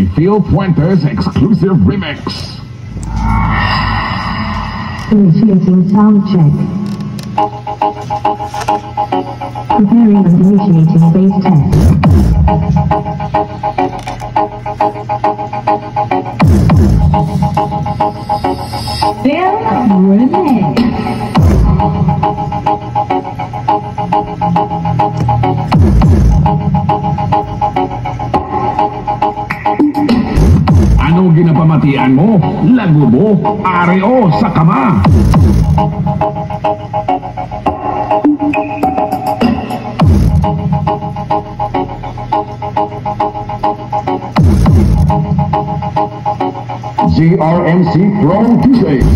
a Phil Fuentes exclusive remix. Initiating sound check. Preparing and initiating base test. Phil Remix. Ano ginapamatian mo? Lagubo, areo sa kama. GRMC from Tuesdays.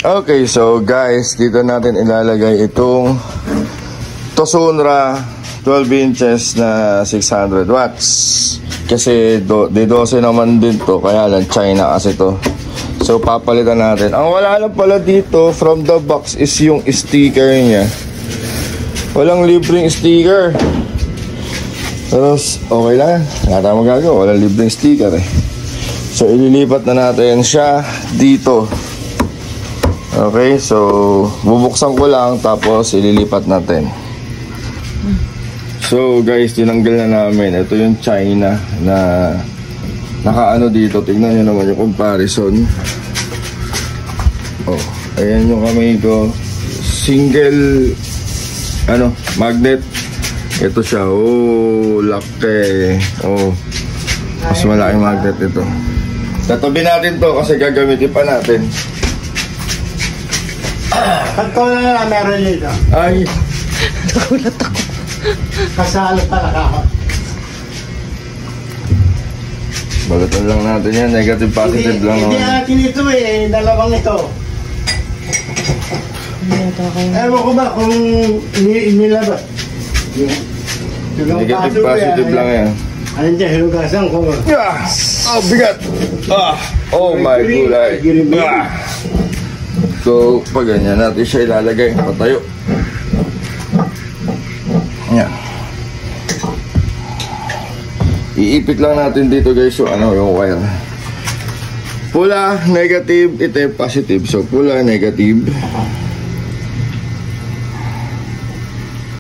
Okay, so guys, dito natin ilalagay itong Tosunra 12 inches na 600 watts. Kasi D12 naman din to, kaya lang China kasi to. So papalitan natin. Ang wala lang pala dito from the box is yung sticker niya. Walang libreng sticker. Tapos okay lang, wala tayong magagawa, walang libreng sticker eh. So ililipat na natin siya dito. Okay, so bubuksan ko lang tapos ililipat natin. So guys, tinanggal na namin. Ito yung China na nakaano dito. Tingnan nyo naman yung comparison. Oh, ayan yung kamay ko. Single magnet. Ito siya. Oh, laki. Oh, mas malaking magnet ito. Tatabi natin to kasi gagamitin pa natin. Pagko na meron dito. Ay, Nagulat ako. Kasalo pala ako. balatan lang natin yan. Negative, positive lang. Hindi natin ito eh. Dalawang ito. Ewan ko ba kung inilabas. Negative, positive lang yan. Ayun dyan, hinugasan ko. Oh, bigat. Oh my gulay. So, pag ganyan natin siya ilalagay. Patayo. Yan. Iipit lang natin dito guys yung wire. Pula, negative, itim, positive. So, pula, negative.